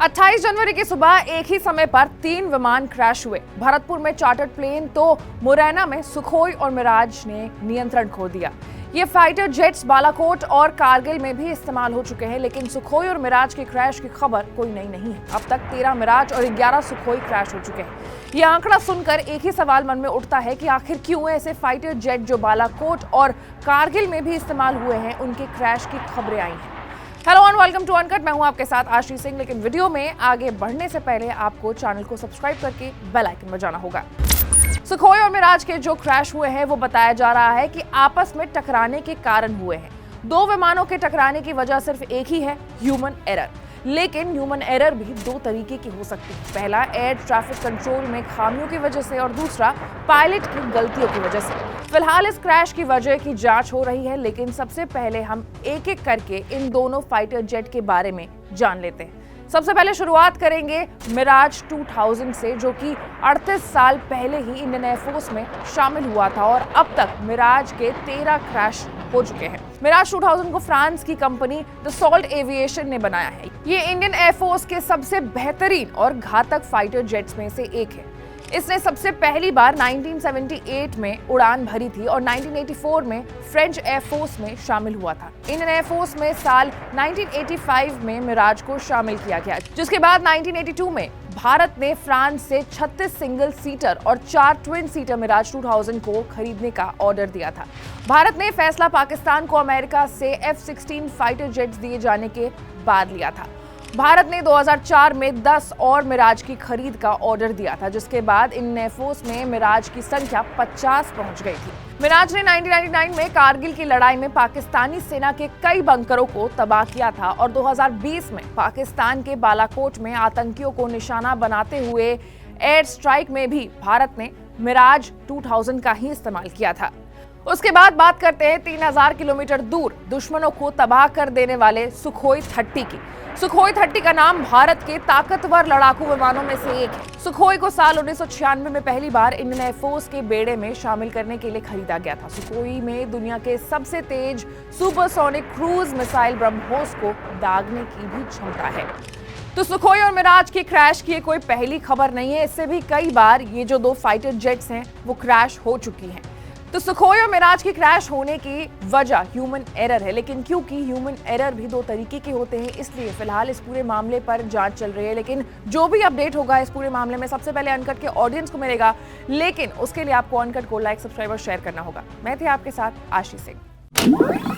28 जनवरी की सुबह एक ही समय पर 3 विमान क्रैश हुए। भरतपुर में चार्टर्ड प्लेन तो मुरैना में सुखोई और मिराज ने नियंत्रण खो दिया। ये फाइटर जेट्स बालाकोट और कारगिल में भी इस्तेमाल हो चुके हैं, लेकिन सुखोई और मिराज के क्रैश की खबर कोई नई नहीं है। अब तक 13 मिराज और 11 सुखोई क्रैश हो चुके हैं। ये आंकड़ा सुनकर एक ही सवाल मन में उठता है कि आखिर क्यों ऐसे फाइटर जेट जो बालाकोट और कारगिल में भी इस्तेमाल हुए हैं, उनके क्रैश की खबरें आई हैं। Hello and welcome to Uncut. मैं हूं आपके साथ आशीष सिंह। लेकिन वीडियो में आगे बढ़ने से पहले आपको चैनल को सब्सक्राइब करके बेल आइकन बजाना होगा। सुखोई और मिराज के जो क्रैश हुए हैं वो बताया जा रहा है कि आपस में टकराने के कारण हुए हैं। दो विमानों के टकराने की वजह सिर्फ एक ही है, ह्यूमन एरर। लेकिन ह्यूमन एरर भी दो तरीके की हो सकती है। पहला एयर ट्रैफिक कंट्रोल में खामियों की वजह से और दूसरा पायलट की गलतियों की वजह से। फिलहाल इस क्रैश की वजह की जांच हो रही है, लेकिन सबसे पहले हम एक एक करके इन दोनों फाइटर जेट के बारे में जान लेते हैं। सबसे पहले शुरुआत करेंगे मिराज 2000 से, जो कि 38 साल पहले ही इंडियन एयरफोर्स में शामिल हुआ था और अब तक मिराज के 13 क्रैश हो चुके हैं। मिराज 2000 को फ्रांस की कंपनी दसॉल्ट एविएशन ने बनाया है। ये इंडियन एयरफोर्स के सबसे बेहतरीन और घातक फाइटर जेट्स में से एक है। इसने सबसे पहली बार 1978 में उड़ान भरी थी और 1984 में फ्रेंच एयरफोर्स में शामिल हुआ था। इंडियन एयरफोर्स में साल 1985 में मिराज को शामिल किया गया, जिसके बाद 1982 में भारत ने फ्रांस से 36 सिंगल सीटर और 4 ट्विन सीटर मिराज 2000 को खरीदने का ऑर्डर दिया था। भारत ने फैसला पाकिस्तान को अमेरिका से F-16 फाइटर जेट्स दिए जाने के बाद लिया था। भारत ने 2004 में 10 और मिराज की खरीद का ऑर्डर दिया था, जिसके बाद इंडियन एयरफोर्स में मिराज की संख्या 50 पहुंच गई थी। मिराज ने 1999 में कारगिल की लड़ाई में पाकिस्तानी सेना के कई बंकरों को तबाह किया था और 2020 में पाकिस्तान के बालाकोट में आतंकियों को निशाना बनाते हुए एयर स्ट्राइक में भी भारत ने मिराज 2000 का ही इस्तेमाल किया था। उसके बाद बात करते हैं 3000 किलोमीटर दूर दुश्मनों को तबाह कर देने वाले सुखोई 30 की। सुखोई 30 का नाम भारत के ताकतवर लड़ाकू विमानों में से एक है। सुखोई को साल 1996 में पहली बार इंडियन एयरफोर्स के बेड़े में शामिल करने के लिए खरीदा गया था। सुखोई में दुनिया के सबसे तेज सुपरसोनिक क्रूज मिसाइल ब्रह्मोस को दागने की भी क्षमता है। तो सुखोई और मिराज के क्रैश की कोई पहली खबर नहीं है। इससे भी कई बार ये जो दो फाइटर जेट्स हैं वो क्रैश हो चुकी हैं। तो सुखोई और मिराज की क्रैश होने की वजह ह्यूमन एरर है, लेकिन क्योंकि ह्यूमन एरर भी दो तरीके के होते हैं, इसलिए फिलहाल इस पूरे मामले पर जांच चल रही है। लेकिन जो भी अपडेट होगा इस पूरे मामले में सबसे पहले अनकट के ऑडियंस को मिलेगा, लेकिन उसके लिए आपको अनकट को लाइक, सब्सक्राइब और शेयर करना होगा। मैं थी आपके साथ आशीष सिंह।